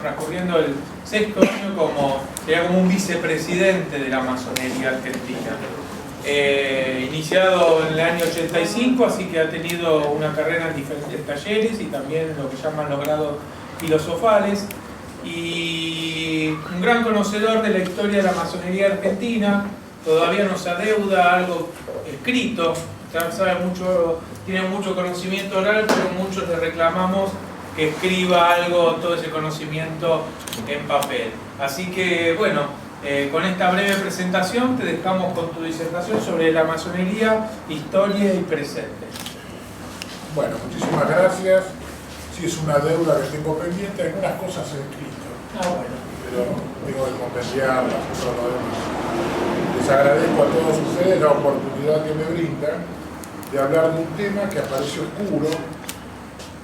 Transcurriendo el sexto año sería como un vicepresidente de la masonería argentina. Iniciado en el año 85, así que ha tenido una carrera en diferentes talleres y también lo que llaman los grados filosofales. Y un gran conocedor de la historia de la masonería argentina, todavía nos adeuda algo escrito, sabe mucho, tiene mucho conocimiento oral, pero muchos le reclamamos que escriba algo, todo ese conocimiento en papel. Así que, bueno, con esta breve presentación te dejamos con tu disertación sobre la masonería, historia y presente. Bueno, muchísimas gracias. Sí, es una deuda que tengo pendiente, algunas cosas he escrito. Bueno. Pero tengo que compendiarlas y todo lo demás. Les agradezco a todos ustedes la oportunidad que me brindan de hablar de un tema que aparece oscuro.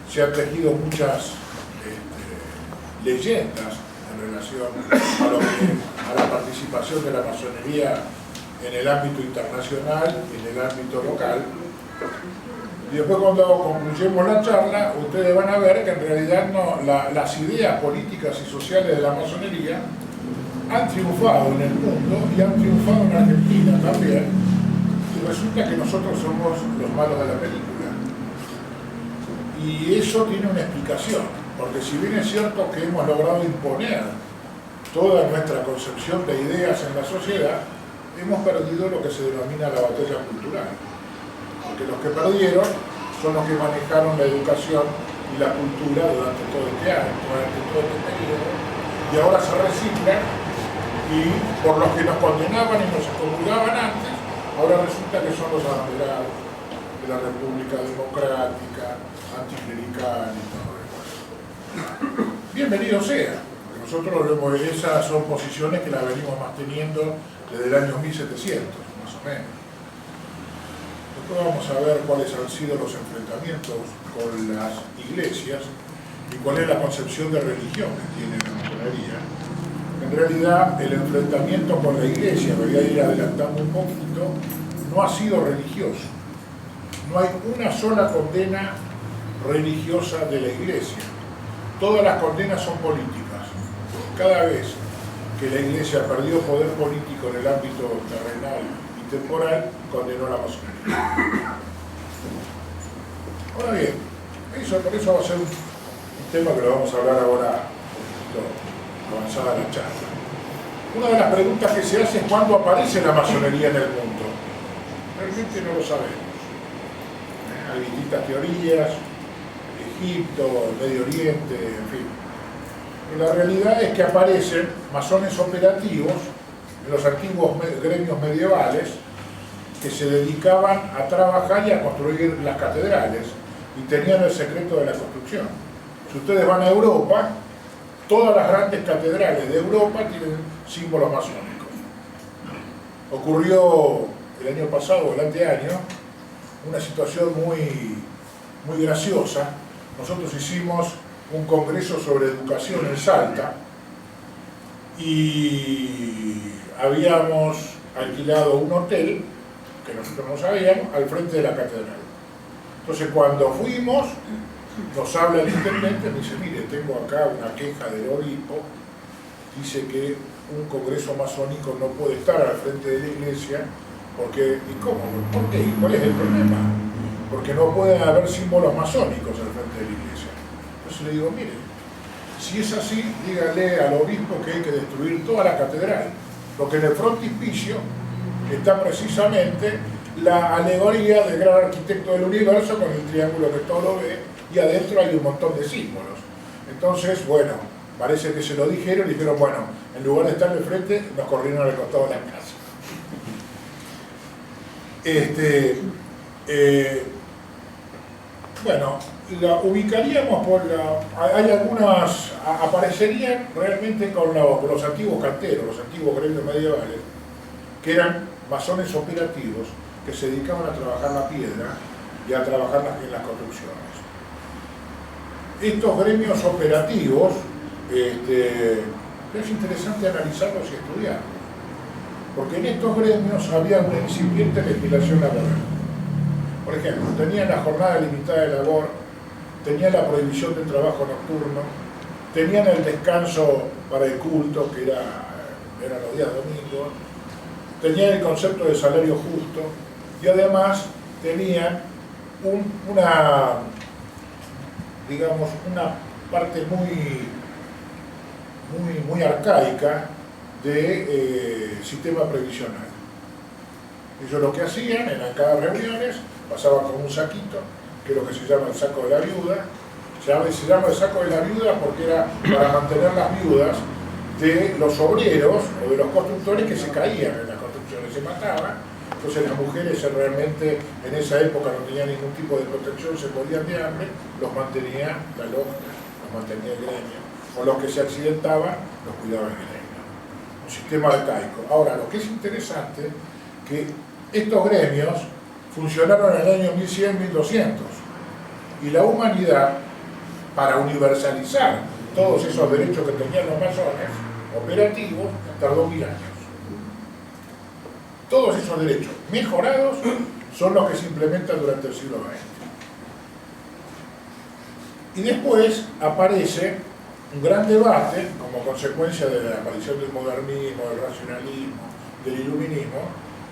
Se han tejido muchas leyendas en relación a la participación de la masonería en el ámbito internacional, en el ámbito local. Y después, cuando concluyamos la charla, ustedes van a ver que en realidad las ideas políticas y sociales de la masonería han triunfado en el mundo y han triunfado en Argentina también. Y resulta que nosotros somos los malos de la película. Y eso tiene una explicación, porque si bien es cierto que hemos logrado imponer toda nuestra concepción de ideas en la sociedad, hemos perdido lo que se denomina la batalla cultural. Porque los que perdieron son los que manejaron la educación y la cultura durante todo este año, durante todo este periodo, y ahora se reciclan, y por los que nos condenaban y nos excomulgaban antes, ahora resulta que son los abanderados de la República Democrática, anticlerical y todo eso. Bienvenido sea, porque nosotros esas son posiciones que las venimos manteniendo desde el año 1700, más o menos. Después vamos a ver cuáles han sido los enfrentamientos con las iglesias y cuál es la concepción de religión que tiene la masonería. En realidad, el enfrentamiento con la iglesia, me voy a ir adelantando un poquito, no ha sido religioso. No hay una sola condena religiosa de la iglesia. Todas las condenas son políticas. Cada vez que la iglesia perdió poder político en el ámbito terrenal y temporal, condenó a la masonería. Ahora bien, por eso va a ser un tema que lo vamos a hablar ahora un poquito avanzada la charla. Una de las preguntas que se hace es ¿cuándo aparece la masonería en el mundo? Realmente no lo sabemos. Hay distintas teorías, Egipto, Medio Oriente, en fin. Y la realidad es que aparecen masones operativos en los antiguos gremios medievales que se dedicaban a trabajar y a construir las catedrales y tenían el secreto de la construcción. Si ustedes van a Europa, todas las grandes catedrales de Europa tienen símbolos masónicos. Ocurrió el año pasado, el anteaño, una situación muy graciosa. Nosotros hicimos un congreso sobre educación en Salta y habíamos alquilado un hotel, que nosotros no sabíamos, al frente de la catedral. Entonces, cuando fuimos, nos habla el intendente, me dice, mire, tengo acá una queja del obispo, dice que un congreso masónico no puede estar al frente de la iglesia, porque, ¿y cómo? ¿Por qué? ¿Y cuál es el problema? Porque no pueden haber símbolos masónicos al frente de la iglesia. Entonces le digo, mire, si es así, dígale al obispo que hay que destruir toda la catedral, porque en el frontispicio está precisamente la alegoría del gran arquitecto del universo con el triángulo que todo lo ve, y adentro hay un montón de símbolos. Entonces, bueno, parece que se lo dijeron y dijeron, bueno, en lugar de estar de frente, nos corrieron al costado de la casa. Bueno, la ubicaríamos por hay algunas, aparecerían realmente con los antiguos canteros, los antiguos gremios medievales, que eran masones operativos que se dedicaban a trabajar la piedra y a trabajar en las construcciones. Estos gremios operativos, es interesante analizarlos y estudiarlos, porque en estos gremios había una incipiente legislación laboral. Por ejemplo, tenían la jornada limitada de labor, tenían la prohibición del trabajo nocturno, tenían el descanso para el culto, que eran los días domingos, tenían el concepto de salario justo, y además tenían digamos, una parte muy arcaica de sistema previsional. Ellos lo que hacían en cada reuniones, pasaban con un saquito, que es lo que se llama el saco de la viuda. Se llama el saco de la viuda porque era para mantener las viudas de los obreros o de los constructores que se caían en las construcciones, se mataban. Entonces las mujeres realmente en esa época no tenían ningún tipo de protección, se morían de hambre, los mantenía la logia, los mantenía el gremio, o los que se accidentaban los cuidaba el gremio. Un sistema arcaico. Ahora, lo que es interesante, que estos gremios funcionaron en el año 1100-1200, y la humanidad, para universalizar todos esos derechos que tenían los masones operativos, tardó 1000 años. Todos esos derechos mejorados son los que se implementan durante el siglo XX. Y después aparece un gran debate, como consecuencia de la aparición del modernismo, del racionalismo, del iluminismo,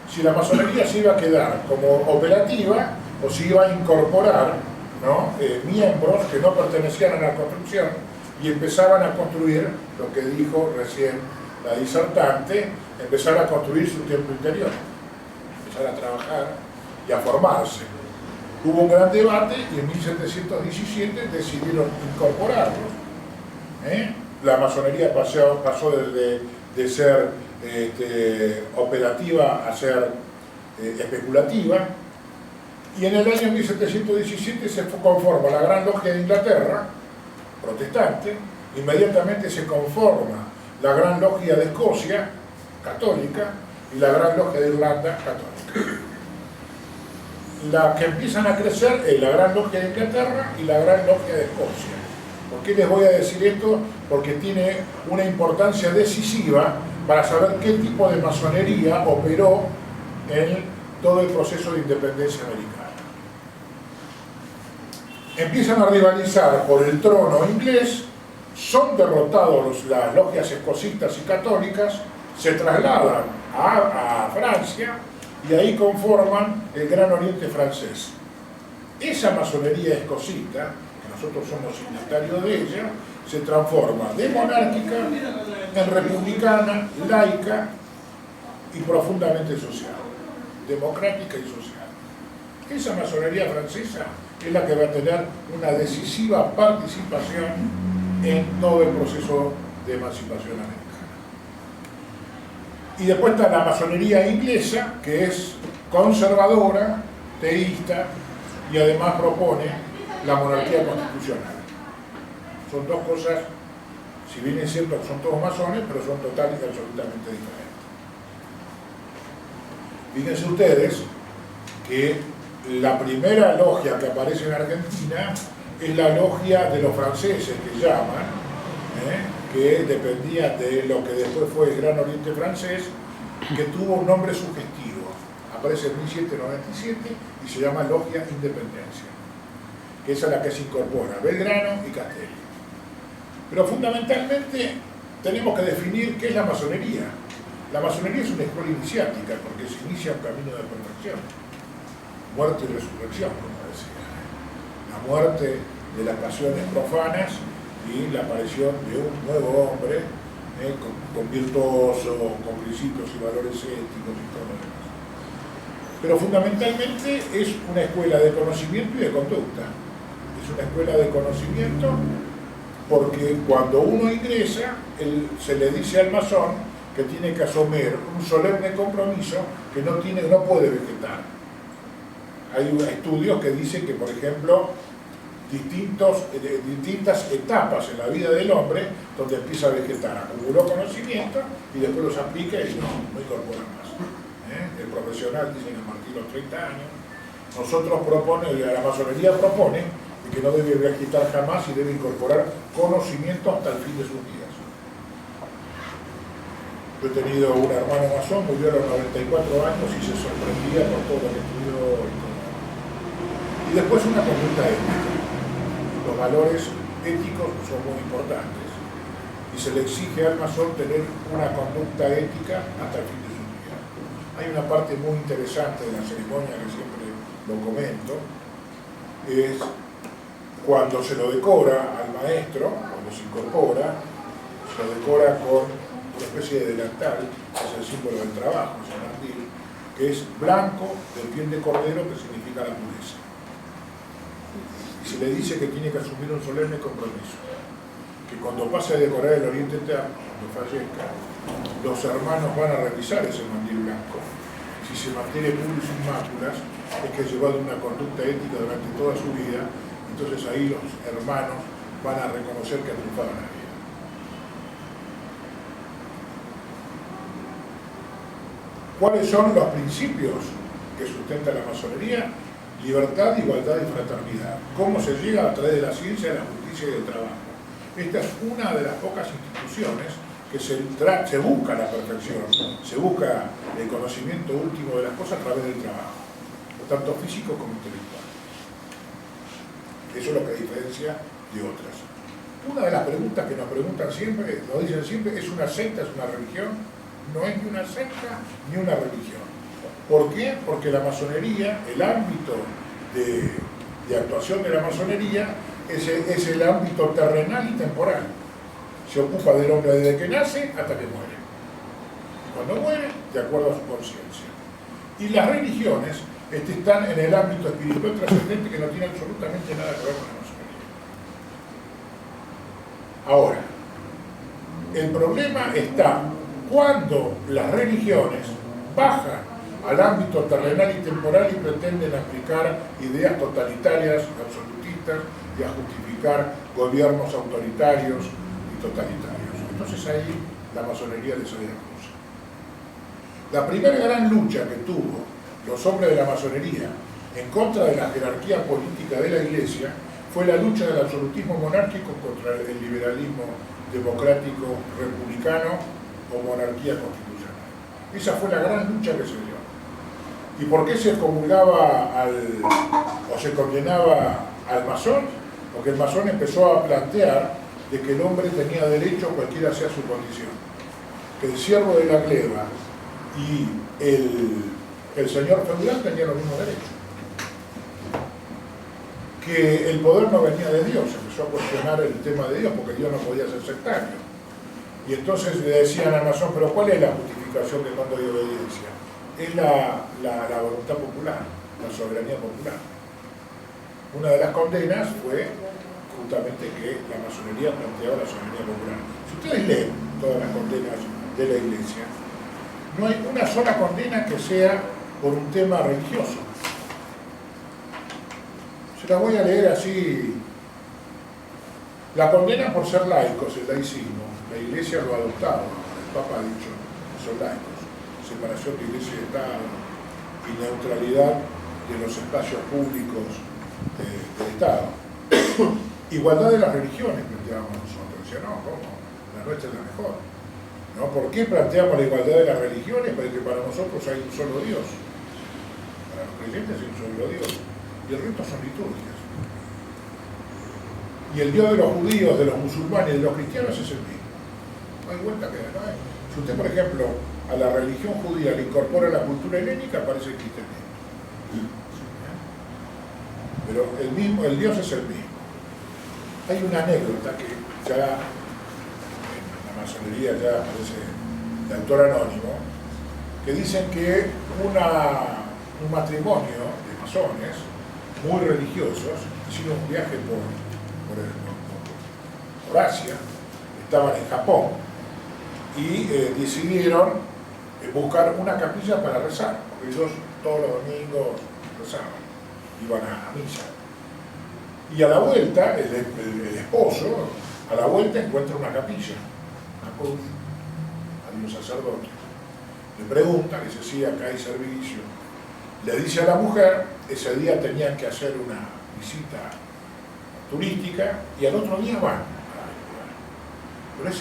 si la masonería se iba a quedar como operativa o si iba a incorporar, ¿no?, miembros que no pertenecían a la construcción y empezaban a construir lo que dijo recién la disertante, empezar a construir su templo interior, empezar a trabajar y a formarse. Hubo un gran debate y en 1717 decidieron incorporarlos. La masonería pasó de ser operativa a ser especulativa, y en el año 1717 se conforma la Gran Logia de Inglaterra, protestante, inmediatamente se conforma la Gran Logia de Escocia, católica, y la Gran Logia de Irlanda, católica. La que empiezan a crecer es la Gran Logia de Inglaterra y la Gran Logia de Escocia. ¿Por qué les voy a decir esto? Porque tiene una importancia decisiva para saber qué tipo de masonería operó en todo el proceso de independencia americana. Empiezan a rivalizar por el trono inglés, son derrotados las logias escocistas y católicas, se trasladan a Francia y ahí conforman el Gran Oriente francés. Esa masonería escocita, que nosotros somos signatarios de ella, se transforma de monárquica en republicana, laica y profundamente social, democrática y social. Esa masonería francesa es la que va a tener una decisiva participación en todo el proceso de emancipación americana. Y después está la masonería inglesa, que es conservadora, teísta, y además propone la monarquía constitucional. Son dos cosas, si bien es cierto que son todos masones, pero son total y absolutamente diferentes. Fíjense ustedes que la primera logia que aparece en Argentina es la logia de los franceses, que llaman, que dependía de lo que después fue el Gran Oriente francés, que tuvo un nombre sugestivo. Aparece en 1797 y se llama Logia Independencia, que es a la que se incorpora Belgrano y Castelli. Pero fundamentalmente tenemos que definir qué es la masonería. La masonería es una escuela iniciática porque se inicia un camino de perfección, muerte y resurrección, como decía. La muerte de las pasiones profanas y la aparición de un nuevo hombre con virtuoso, con principios y valores éticos y todo lo demás. Pero fundamentalmente es una escuela de conocimiento y de conducta. Es una escuela de conocimiento porque cuando uno ingresa, se le dice al masón que tiene que asumir un solemne compromiso que no puede vegetar. Hay estudios que dicen que, por ejemplo, distintas etapas en la vida del hombre donde empieza a vegetar, acumuló conocimiento y después los aplica y no incorpora más. El profesional dice que a partir de los 30 años, la masonería propone que no debe vegetar jamás y debe incorporar conocimiento hasta el fin de sus días. Yo he tenido un hermano masón, murió a los 94 años y se sorprendía por todo lo que estudió y todo. Y después una conducta ética. Los valores éticos son muy importantes. y se le exige al masón tener una conducta ética hasta el fin de su vida. Hay una parte muy interesante de la ceremonia que siempre lo comento, es cuando se lo decora al maestro, cuando se incorpora, se lo decora con una especie de delantal, que es el símbolo del trabajo, es el mandil, que es blanco de piel de cordero, que significa la pureza. Y se le dice que tiene que asumir un solemne compromiso, que cuando pase a decorar el Oriente Eterno, cuando fallezca, los hermanos van a revisar ese mandil blanco. Si se mantiene puro y sin máculas, es que ha llevado una conducta ética durante toda su vida, entonces ahí los hermanos van a reconocer que ha triunfado en la vida. ¿Cuáles son los principios que sustenta la masonería? Libertad, igualdad y fraternidad. ¿Cómo se llega? A través de la ciencia, de la justicia y del trabajo. Esta es una de las pocas instituciones que se busca la perfección, se busca el conocimiento último de las cosas a través del trabajo, tanto físico como intelectual. Eso es lo que diferencia de otras. Una de las preguntas que nos preguntan siempre, nos dicen siempre, ¿es una secta, es una religión? No es ni una secta ni una religión. ¿Por qué? Porque la masonería, el ámbito de actuación de la masonería es el ámbito terrenal y temporal. Se ocupa del hombre desde que nace hasta que muere. Cuando muere, de acuerdo a su conciencia. Y las religiones están en el ámbito espiritual trascendente, que no tiene absolutamente nada que ver con la masonería. Ahora, el problema está cuando las religiones bajan al ámbito terrenal y temporal y pretenden aplicar ideas totalitarias, absolutistas, y a justificar gobiernos autoritarios y totalitarios. Entonces ahí la masonería les acusa. La primera gran lucha que tuvo los hombres de la masonería en contra de la jerarquía política de la Iglesia fue la lucha del absolutismo monárquico contra el liberalismo democrático republicano o monarquía constitucional. Esa fue la gran lucha que se dio. ¿Y por qué se comulgaba o se condenaba al masón? Porque el masón empezó a plantear de que el hombre tenía derecho, cualquiera sea su condición. Que el siervo de la gleba y el señor feudal tenían los mismos derechos. Que el poder no venía de Dios, empezó a cuestionar el tema de Dios, porque Dios no podía ser sectario. Y entonces le decían al masón, pero ¿cuál es la justificación de mando y obediencia? Es la voluntad popular, la soberanía popular. Una de las condenas fue justamente que la masonería planteaba la soberanía popular. Si ustedes leen todas las condenas de la Iglesia, no hay una sola condena que sea por un tema religioso. Se las voy a leer así. La condena por ser laicos, el laicismo, la Iglesia lo ha adoptado, el Papa ha dicho que son laicos, separación de Iglesia y Estado y neutralidad de los espacios públicos del Estado. Igualdad de las religiones, planteábamos nosotros. Decía, no, ¿cómo? La nuestra es la mejor. ¿No? ¿Por qué planteamos la igualdad de las religiones? Porque para nosotros hay un solo Dios. Para los creyentes hay un solo Dios. Y el resto son liturgias. Y el Dios de los judíos, de los musulmanes y de los cristianos es el mismo. No hay vuelta que no hay. Si usted, por ejemplo, a la religión judía le incorpora la cultura helénica, aparece el cristianismo. Pero el Dios es el mismo. Hay una anécdota que ya en la masonería ya aparece de autor anónimo, que dicen que un matrimonio de masones muy religiosos hicieron un viaje por Asia, estaban en Japón y decidieron buscar una capilla para rezar, porque ellos todos los domingos rezaban, iban a misa. Y a la vuelta, el esposo, a la vuelta encuentra una capilla, una cruz, hay un sacerdote. Le pregunta, le dice, sí, acá hay servicio. Le dice a la mujer, ese día tenían que hacer una visita turística y al otro día van. Pero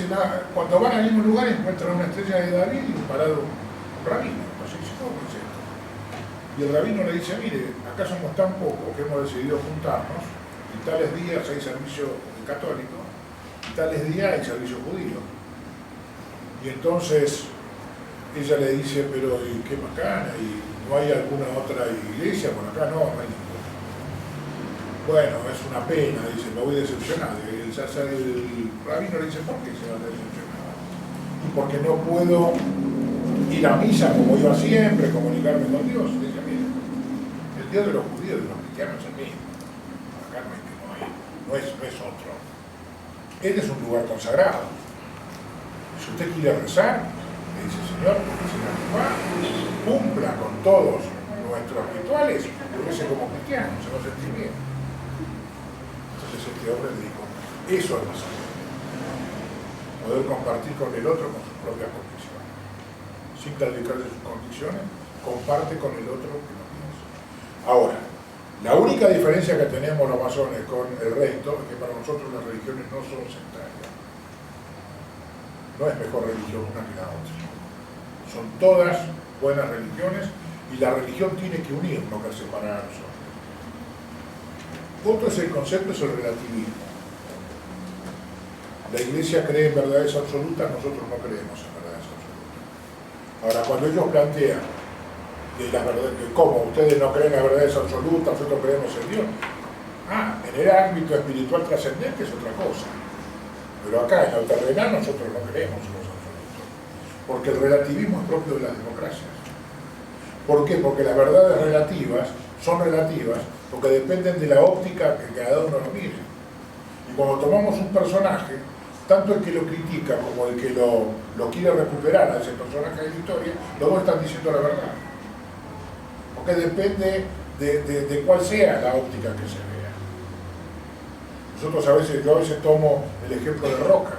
cuando van al mismo lugar encuentran una estrella de David y un parado rabino. Entonces dice, ¿cómo es esto? Y el rabino le dice, mire, acá somos tan pocos que hemos decidido juntarnos. En tales días hay servicio católico tales días hay servicio judío. Y entonces ella le dice, pero ¿y qué bacana? ¿Y no hay alguna otra iglesia por acá? No, no hay ninguna. Bueno, es una pena, dice, me voy decepcionado. El rabino le dice, ¿por qué se va decepcionado? Y porque no puedo ir a misa como iba siempre, comunicarme con Dios. Dice, mire, el Dios de los judíos y de los cristianos es el mismo. Acá no es otro. Este es un lugar consagrado. Si usted quiere rezar, le dice, Señor, cumpla con todos nuestros rituales, rece como cristiano, se va a sentir bien. Entonces este hombre le dijo, eso es más poder compartir con el otro con sus propias convicciones. Sin claudicar de sus convicciones, comparte con el otro que no piensa. Ahora, la única diferencia que tenemos los masones con el resto es que para nosotros las religiones no son sectarias. No es mejor religión una que la otra. Son todas buenas religiones y la religión tiene que unir, no que separarnos. Otro es el concepto, es el relativismo. La Iglesia cree en verdades absolutas, nosotros no creemos en verdades absolutas. Ahora, cuando ellos plantean de las verdades, que como ustedes no creen en verdades absolutas, nosotros creemos en Dios. En el ámbito espiritual trascendente es otra cosa. Pero acá, en lo terrenal, nosotros no creemos en los absolutos. Porque el relativismo es propio de las democracias. ¿Por qué? Porque las verdades relativas son relativas porque dependen de la óptica que cada uno lo mire. Y cuando tomamos un personaje, tanto el que lo critica como el que lo quiere recuperar a ese personaje de la historia, los dos están diciendo la verdad. Porque depende de cuál sea la óptica que se vea. Yo a veces tomo el ejemplo de Roca.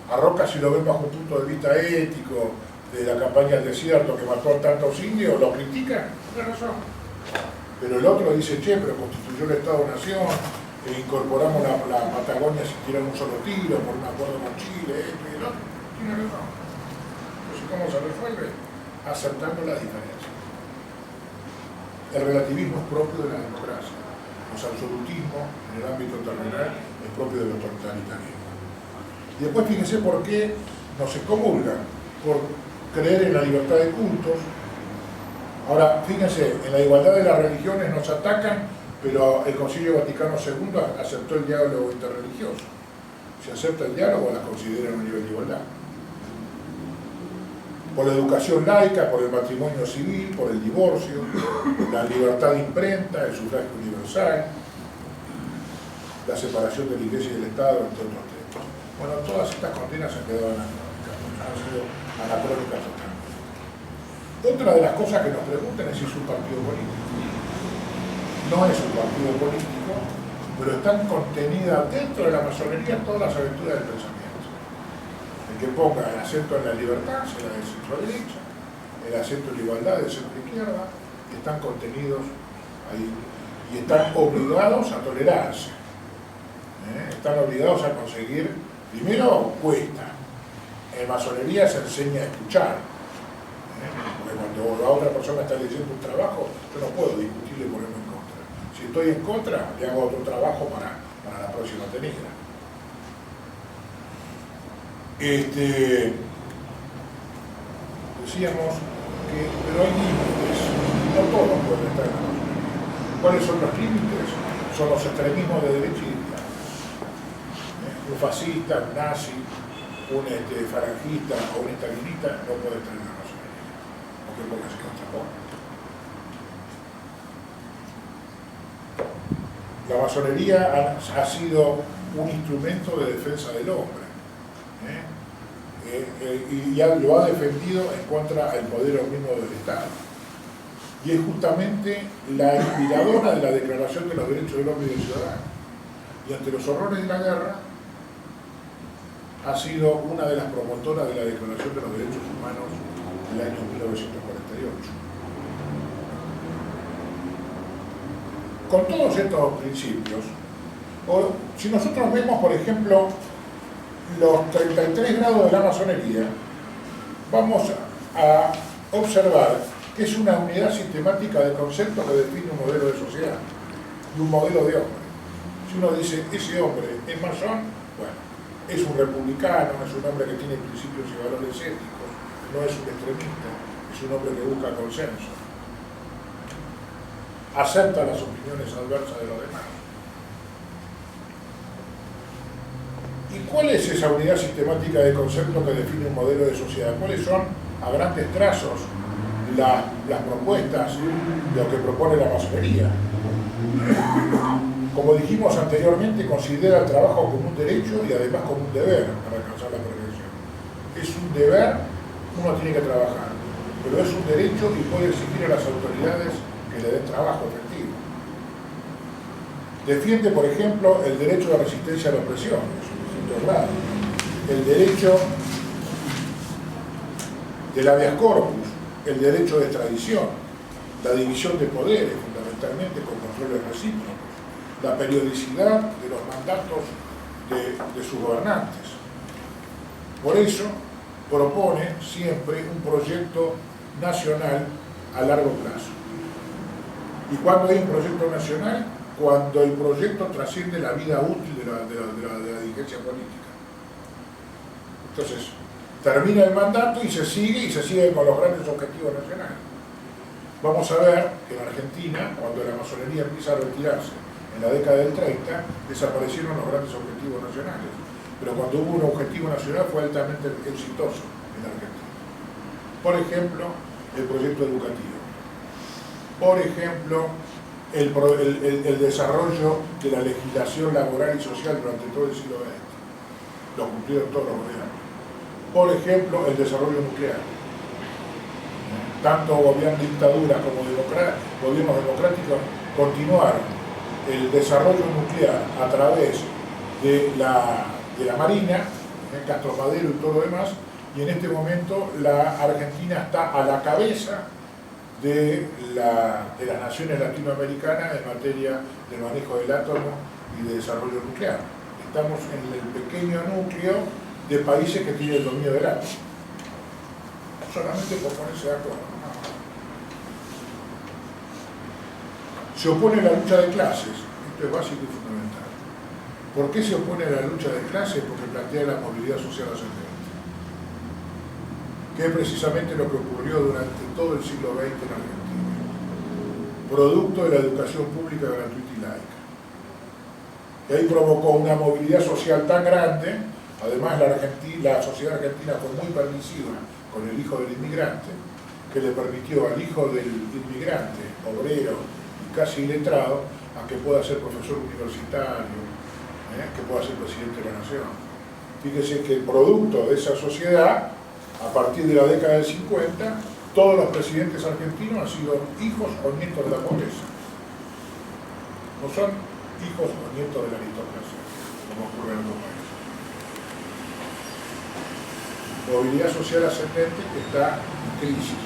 A Roca, si lo ven bajo un punto de vista ético, de la campaña del desierto que mató a tantos indios, lo critican, tiene razón. Pero el otro dice, che, pero constituyó el Estado-Nación, incorporamos la Patagonia sin tirar un solo tiro, por un acuerdo con Chile, esto y el otro. Tiene razón. Entonces, ¿cómo se resuelve? Aceptando la diferencia. El relativismo es propio de la democracia. Los absolutismos en el ámbito terrenal es propio del totalitarismo. Y después fíjense por qué no se comulgan, por creer en la libertad de cultos. Ahora, fíjense, en la igualdad de las religiones nos atacan, pero el Concilio Vaticano II aceptó el diálogo interreligioso. Si acepta el diálogo, las considera un nivel de igualdad. Por la educación laica, por el matrimonio civil, por el divorcio, la libertad de imprenta, el sufragio universal, la separación de la Iglesia y del Estado, entre otros temas. Bueno, todas estas condenas han quedado anacrónicas, han sido anacrónicas totalmente. Otra de las cosas que nos preguntan es si es un partido político. No es un partido político, pero están contenidas dentro de la masonería todas las aventuras del pensamiento. El que ponga el acento en la libertad será de centro derecha, el acento en la igualdad de centro izquierda, están contenidos ahí y están obligados a tolerarse. Están obligados a conseguir, primero cuesta. En masonería se enseña a escuchar. Porque cuando la otra persona está leyendo un trabajo, yo no puedo discutirle y ponerme en contra. Si estoy en contra, le hago otro trabajo para la próxima tenida. Decíamos que, pero hay límites, no todos pueden estar en la masonería. ¿Cuáles son los límites? Son los extremismos de derecha y de izquierda. Un fascista, un nazi, un falangista o un estalinista no puede estar en la masonería. Porque se contrapone. La masonería ha sido un instrumento de defensa del hombre y lo ha defendido en contra del poder mismo del Estado. Y es justamente la inspiradora de la Declaración de los Derechos del Hombre y del Ciudadano. Y ante los horrores de la guerra, ha sido una de las promotoras de la Declaración de los Derechos Humanos del año 1948. Con todos estos principios, si nosotros vemos, por ejemplo, los 33 grados de la masonería, vamos a observar que es una unidad sistemática de conceptos que define un modelo de sociedad y un modelo de hombre. Si uno dice, ese hombre es masón, bueno, es un republicano, es un hombre que tiene principios y valores éticos, no es un extremista, es un hombre que busca consenso, acepta las opiniones adversas de los demás. ¿Y cuál es esa unidad sistemática de conceptos que define un modelo de sociedad? ¿Cuáles son, a grandes trazos, las propuestas de lo que propone la masonería? Como dijimos anteriormente, considera el trabajo como un derecho y además como un deber para alcanzar la progresión. Es un deber, uno tiene que trabajar, pero es un derecho y puede exigir a las autoridades que le den trabajo efectivo. Defiende, por ejemplo, el derecho de resistencia a la opresión, es un distinto grado. El derecho del habeas corpus, el derecho de extradición, la división de poderes, fundamentalmente con controles recíprocos, la periodicidad de los mandatos de sus gobernantes. Por eso propone siempre un proyecto nacional a largo plazo. ¿Y cuándo hay un proyecto nacional? Cuando el proyecto trasciende la vida útil de la dirigencia política. Entonces, termina el mandato y se sigue con los grandes objetivos nacionales. Vamos a ver que en Argentina, cuando la masonería empieza a retirarse en la década del 30, desaparecieron los grandes objetivos nacionales. Pero cuando hubo un objetivo nacional fue altamente exitoso en Argentina. Por ejemplo, el proyecto educativo. Por ejemplo, el desarrollo de la legislación laboral y social durante todo el siglo XX. Lo cumplieron todos los gobiernos. Por ejemplo, el desarrollo nuclear. Tanto gobiernos dictaduras como gobiernos democráticos continuaron el desarrollo nuclear a través de la Marina, Castro Madero y todo lo demás, y en este momento la Argentina está a la cabeza de las naciones latinoamericanas en materia de manejo del átomo y de desarrollo nuclear. Estamos en el pequeño núcleo de países que tienen el dominio del átomo. Solamente por ponerse de acuerdo. Se opone a la lucha de clases. Esto es básico y fundamental. ¿Por qué se opone a la lucha de clases? Porque plantea la movilidad social ascendente, que es precisamente lo que ocurrió durante todo el siglo XX en Argentina, producto de la educación pública gratuita y laica. Y ahí provocó una movilidad social tan grande, además la sociedad argentina fue muy permisiva con el hijo del inmigrante, que le permitió al hijo del inmigrante, obrero y casi iletrado, a que pueda ser profesor universitario, que pueda ser presidente de la nación. Fíjese que el producto de esa sociedad, a partir de la década del 50, todos los presidentes argentinos han sido hijos o nietos de la pobreza. No son hijos o nietos de la aristocracia, como ocurre en otros países. Movilidad social ascendente que está en crisis,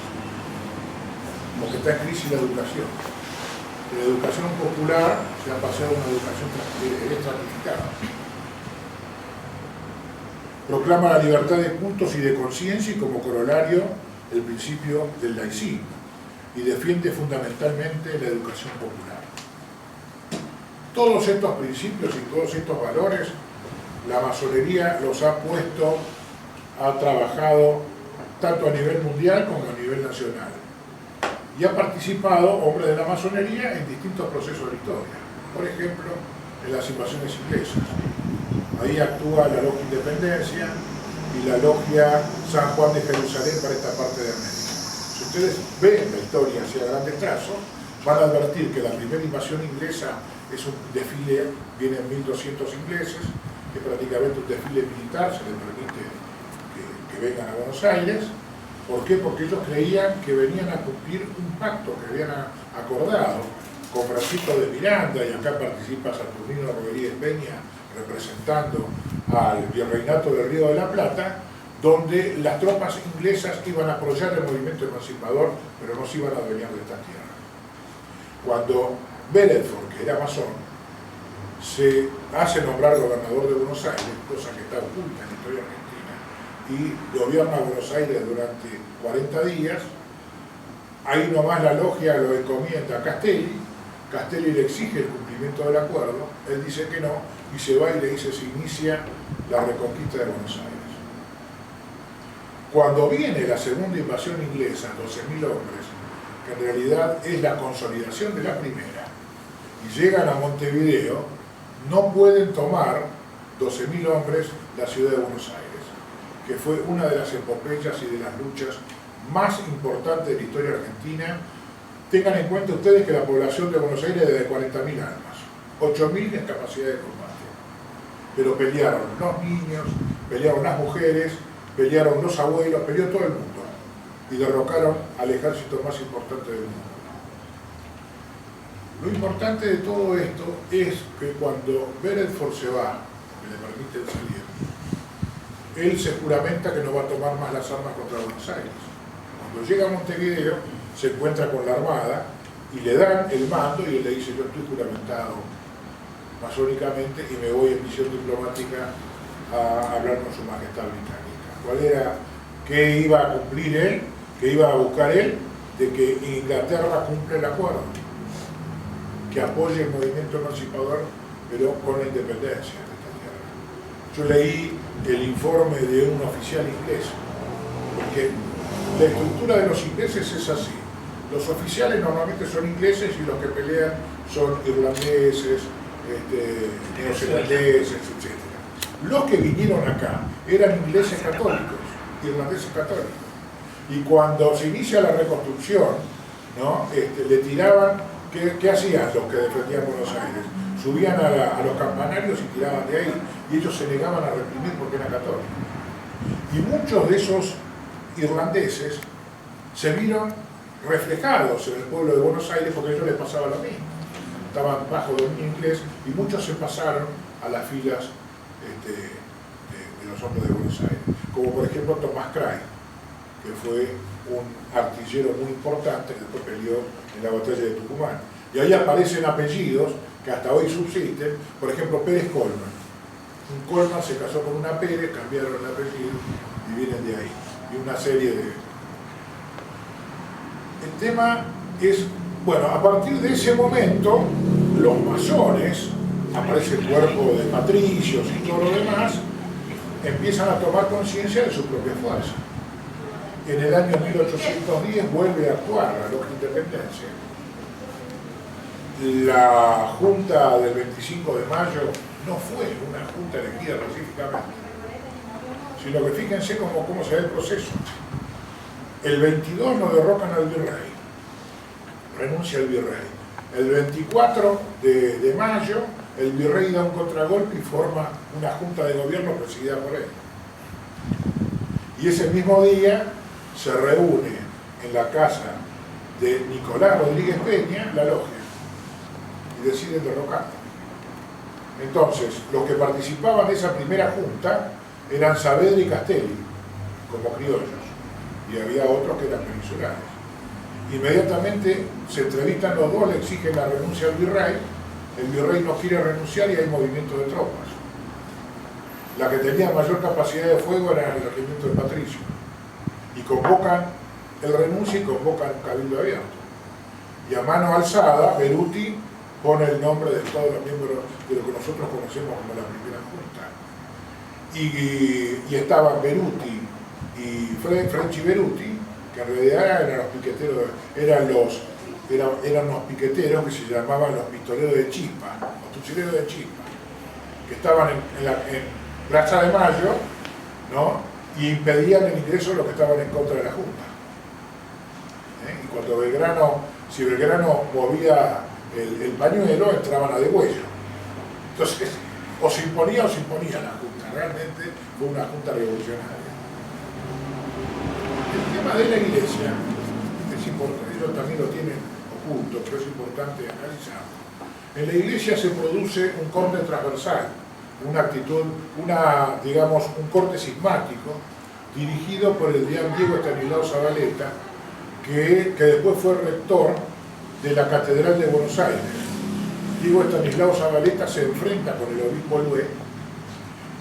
como que está en crisis la educación. De la educación popular se ha pasado a una educación estratificada. Proclama la libertad de cultos y de conciencia y como corolario el principio del laicismo y defiende fundamentalmente la educación popular. Todos estos principios y todos estos valores la masonería los ha puesto, ha trabajado tanto a nivel mundial como a nivel nacional y ha participado, hombres de la masonería, en distintos procesos de la historia. Por ejemplo, en las invasiones inglesas. Ahí actúa la Logia Independencia y la Logia San Juan de Jerusalén para esta parte de América. Si ustedes ven la historia hacia grandes trazos, van a advertir que la primera invasión inglesa es un desfile, vienen 1200 ingleses, que prácticamente un desfile militar se les permite que vengan a Buenos Aires. ¿Por qué? Porque ellos creían que venían a cumplir un pacto que habían acordado con Francisco de Miranda, y acá participa Saturnino Rodríguez Peña, representando al virreinato del Río de la Plata, donde las tropas inglesas iban a apoyar el movimiento emancipador, pero no se iban a adueñar de esta tierra. Cuando Beresford, que era masón, se hace nombrar gobernador de Buenos Aires, cosa que está oculta en la historia argentina, y gobierna Buenos Aires durante 40 días, ahí nomás la logia lo encomienda a Castelli. Castelli le exige el cumplimiento del acuerdo, él dice que no, y se va y le dice: se inicia la reconquista de Buenos Aires. Cuando viene la segunda invasión inglesa, 12.000 hombres, que en realidad es la consolidación de la primera, y llegan a Montevideo, no pueden tomar 12.000 hombres la ciudad de Buenos Aires, que fue una de las epopeyas y de las luchas más importantes de la historia argentina. Tengan en cuenta ustedes que la población de Buenos Aires es de 40.000 almas, 8.000 en capacidad de combate. Pero pelearon los niños, pelearon las mujeres, pelearon los abuelos, peleó todo el mundo. Y derrocaron al ejército más importante del mundo. Lo importante de todo esto es que cuando Beresford se va, que le permiten salir, él se juramenta que no va a tomar más las armas contra Buenos Aires. Cuando llega a Montevideo, se encuentra con la Armada y le dan el mando y él le dice: yo estoy juramentado masónicamente y me voy en misión diplomática a hablar con su majestad británica. ¿Cuál era? ¿Qué iba a cumplir él? ¿Qué iba a buscar él? De que Inglaterra cumple el acuerdo, que apoye el movimiento emancipador, pero con la independencia de esta tierra. Yo leí el informe de un oficial inglés, porque la estructura de los ingleses es así. Los oficiales normalmente son ingleses y los que pelean son irlandeses, neozelandeses, etc. Los que vinieron acá eran ingleses católicos, irlandeses católicos. Y cuando se inicia la reconstrucción, ¿no? Le tiraban, ¿qué hacían los que defendían Buenos Aires? Subían a los campanarios y tiraban de ahí, y ellos se negaban a reprimir porque eran católicos. Y muchos de esos irlandeses se vieron reflejados en el pueblo de Buenos Aires porque a ellos les pasaba lo mismo. Estaban bajo dominio inglés y muchos se pasaron a las filas de los hombres de Buenos Aires. Como por ejemplo Tomás Cray, que fue un artillero muy importante que después peleó en la batalla de Tucumán. Y ahí aparecen apellidos que hasta hoy subsisten, por ejemplo Pérez Colman. Un Colman se casó con una Pérez, cambiaron el apellido y vienen de ahí. Y una serie de... El tema es, bueno, a partir de ese momento, los masones, aparece el cuerpo de patricios y todo lo demás, empiezan a tomar conciencia de su propia fuerza. En el año 1810 vuelve a actuar la logia Independencia. La junta del 25 de mayo no fue una junta elegida pacíficamente, sino que fíjense cómo se ve el proceso. El 22 lo derrocan al virrey, renuncia el virrey. El 24 de mayo el virrey da un contragolpe y forma una junta de gobierno presidida por él. Y ese mismo día se reúne en la casa de Nicolás Rodríguez Peña la logia y deciden derrocarlo. Entonces, los que participaban de esa primera junta eran Saavedra y Castelli, como criollos, y había otros que eran peninsulares. Inmediatamente se entrevistan los dos, le exigen la renuncia al virrey, el virrey no quiere renunciar y hay movimiento de tropas. La que tenía mayor capacidad de fuego era el regimiento de Patricio. Y convocan el renuncio y convocan un cabildo abierto. Y a mano alzada, Beruti pone el nombre de todos los miembros de lo que nosotros conocemos como la primera junta. Y estaban Beruti y French y Beruti, que en realidad eran los piqueteros, eran unos piqueteros que se llamaban los pistoleros de Chispa, los fusileros de Chispa, que estaban en Plaza de Mayo, ¿no? Y impedían el ingreso de los que estaban en contra de la Junta. Y cuando si Belgrano movía el pañuelo, entraban a degüello. Entonces, o se imponía la Junta. Realmente fue una Junta revolucionaria. El tema de la Iglesia es importante, ellos también lo tienen oculto, pero es importante analizarlo. En la Iglesia se produce un corte transversal, digamos, un corte sismático, dirigido por el Diego Estanislao Zavaleta, que después fue rector de la Catedral de Buenos Aires. Diego Estanislao Zavaleta se enfrenta con el obispo Lué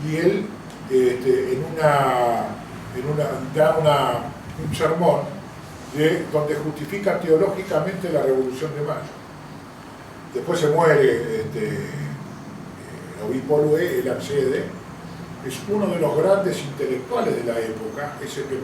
y él da un sermón donde justifica teológicamente la Revolución de Mayo. Después se muere el obispo Lué, él accede es uno de los grandes intelectuales de la época, es el que